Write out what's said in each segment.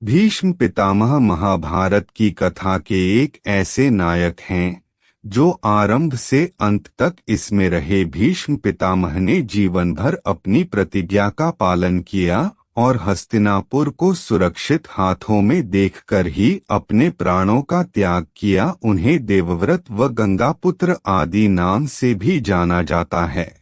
भीष्म पितामह महाभारत की कथा के एक ऐसे नायक हैं जो आरंभ से अंत तक इसमें रहे। भीष्म पितामह ने जीवन भर अपनी प्रतिज्ञा का पालन किया और हस्तिनापुर को सुरक्षित हाथों में देखकर ही अपने प्राणों का त्याग किया। उन्हें देवव्रत व गंगापुत्र आदि नाम से भी जाना जाता है।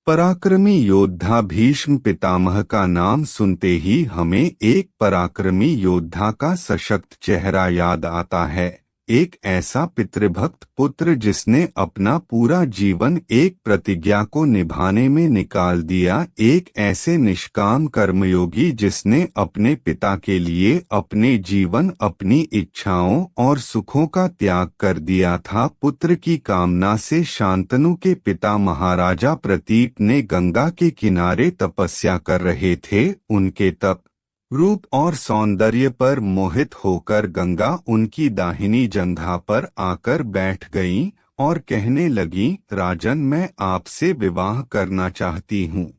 पराक्रमी योद्धा भीष्म पितामह का नाम सुनते ही हमें एक पराक्रमी योद्धा का सशक्त चेहरा याद आता है। एक ऐसा पितृभक्त पुत्र जिसने अपना पूरा जीवन एक प्रतिज्ञा को निभाने में निकाल दिया। एक ऐसे निष्काम कर्मयोगी जिसने अपने पिता के लिए अपने जीवन, अपनी इच्छाओं और सुखों का त्याग कर दिया था। पुत्र की कामना से शांतनु के पिता महाराजा प्रतीप ने गंगा के किनारे तपस्या कर रहे थे। उनके तप, रूप और सौंदर्य पर मोहित होकर गंगा उनकी दाहिनी जंघा पर आकर बैठ गईं और कहने लगी, राजन, मैं आपसे विवाह करना चाहती हूँ।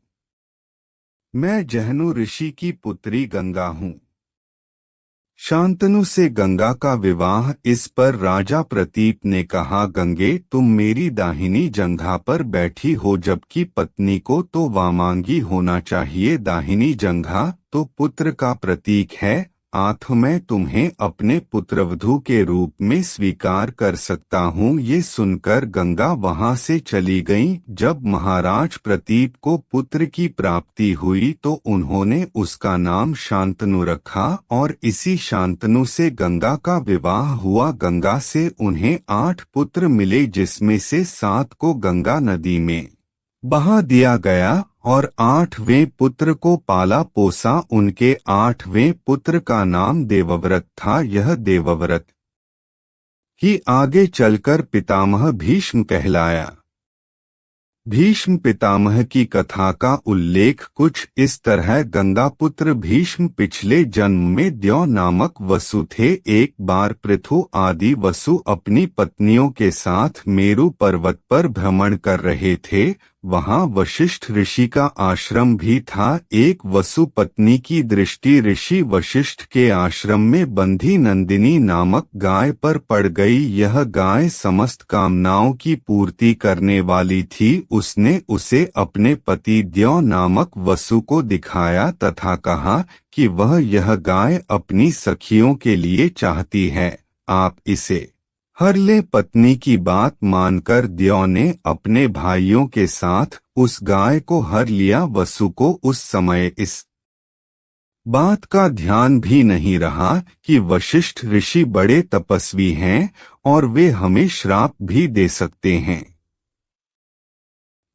मैं जहनु ऋषि की पुत्री गंगा हूँ। शांतनु से गंगा का विवाह। इस पर राजा प्रतीप ने कहा, गंगे, तुम मेरी दाहिनी जंघा पर बैठी हो, जबकि पत्नी को तो वामांगी होना चाहिए। दाहिनी जंघा तो पुत्र का प्रतीक है। आठ, मैं तुम्हें अपने पुत्रवधू के रूप में स्वीकार कर सकता हूँ। ये सुनकर गंगा वहां से चली गईं। जब महाराज प्रतीप को पुत्र की प्राप्ति हुई तो उन्होंने उसका नाम शांतनु रखा और इसी शांतनु से गंगा का विवाह हुआ। गंगा से उन्हें 8 पुत्र मिले, जिसमें से 7 को गंगा नदी में बहा दिया गया और 8वें पुत्र को पाला पोसा। उनके 8वें पुत्र का नाम देवव्रत था। यह देवव्रत ही आगे चलकर पितामह भीष्म कहलाया। भीष्म पितामह की कथा का उल्लेख कुछ इस तरह। गंगापुत्र भीष्म पिछले जन्म में द्यौ नामक वसु थे। एक बार पृथु आदि वसु अपनी पत्नियों के साथ मेरु पर्वत पर भ्रमण कर रहे थे। वहां वशिष्ठ ऋषि का आश्रम भी था। एक वसु पत्नी की दृष्टि ऋषि वशिष्ठ के आश्रम में बंधी नंदिनी नामक गाय पर पड़ गई। यह गाय समस्त कामनाओं की पूर्ति करने वाली थी। उसने उसे अपने पति द्यौ नामक वसु को दिखाया तथा कहा कि वह यह गाय अपनी सखियों के लिए चाहती है, आप इसे हर ले। पत्नी की बात मानकर द्यौ ने अपने भाइयों के साथ उस गाय को हर लिया। वसु को उस समय इस बात का ध्यान भी नहीं रहा कि वशिष्ठ ऋषि बड़े तपस्वी हैं और वे हमें श्राप भी दे सकते हैं।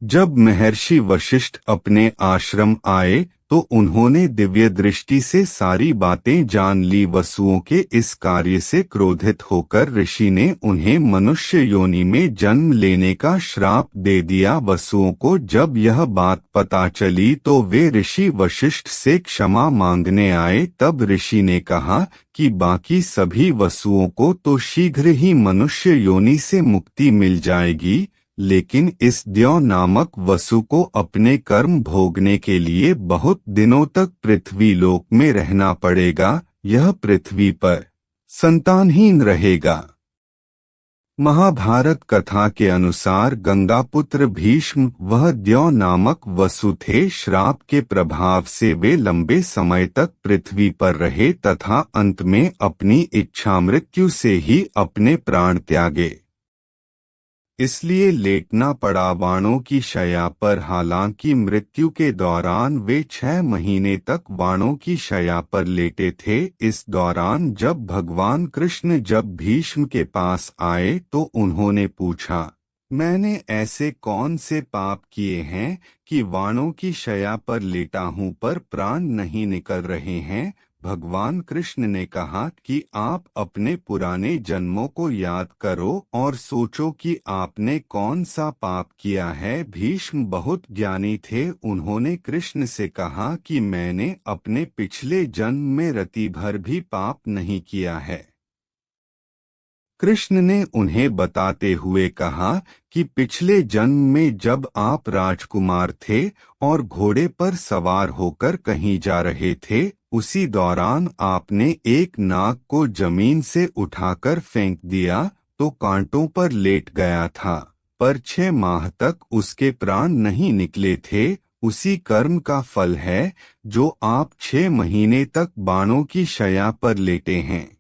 जब महर्षि वशिष्ठ अपने आश्रम आए तो उन्होंने दिव्य दृष्टि से सारी बातें जान ली। वसुओं के इस कार्य से क्रोधित होकर ऋषि ने उन्हें मनुष्य योनि में जन्म लेने का श्राप दे दिया। वसुओं को जब यह बात पता चली तो वे ऋषि वशिष्ठ से क्षमा मांगने आए। तब ऋषि ने कहा कि बाकी सभी वसुओं को तो शीघ्र ही मनुष्य योनि से मुक्ति मिल जाएगी, लेकिन इस द्यौ नामक वसु को अपने कर्म भोगने के लिए बहुत दिनों तक पृथ्वी लोक में रहना पड़ेगा। यह पृथ्वी पर संतानहीन रहेगा। महाभारत कथा के अनुसार गंगापुत्र भीष्म वह द्यौ नामक वसु थे। श्राप के प्रभाव से वे लंबे समय तक पृथ्वी पर रहे तथा अंत में अपनी इच्छा मृत्यु से ही अपने प्राण त्यागे। इसलिए लेटना पड़ा वाणों की शैया पर। हालांकि मृत्यु के दौरान वे 6 महीने तक वाणों की शैया पर लेटे थे। इस दौरान जब भगवान कृष्ण जब भीष्म के पास आए तो उन्होंने पूछा, मैंने ऐसे कौन से पाप किए हैं कि वाणों की शैया पर लेटा हूं पर प्राण नहीं निकल रहे हैं। भगवान कृष्ण ने कहा कि आप अपने पुराने जन्मों को याद करो और सोचो कि आपने कौन सा पाप किया है। भीष्म बहुत ज्ञानी थे। उन्होंने कृष्ण से कहा कि मैंने अपने पिछले जन्म में रति भर भी पाप नहीं किया है। कृष्ण ने उन्हें बताते हुए कहा कि पिछले जन्म में जब आप राजकुमार थे और घोड़े पर सवार होकर कहीं जा रहे थे, उसी दौरान आपने एक नाग को जमीन से उठाकर फेंक दिया तो कांटों पर लेट गया था, पर 6 माह तक उसके प्राण नहीं निकले थे। उसी कर्म का फल है जो आप 6 महीने तक बाणों की शैया पर लेटे हैं।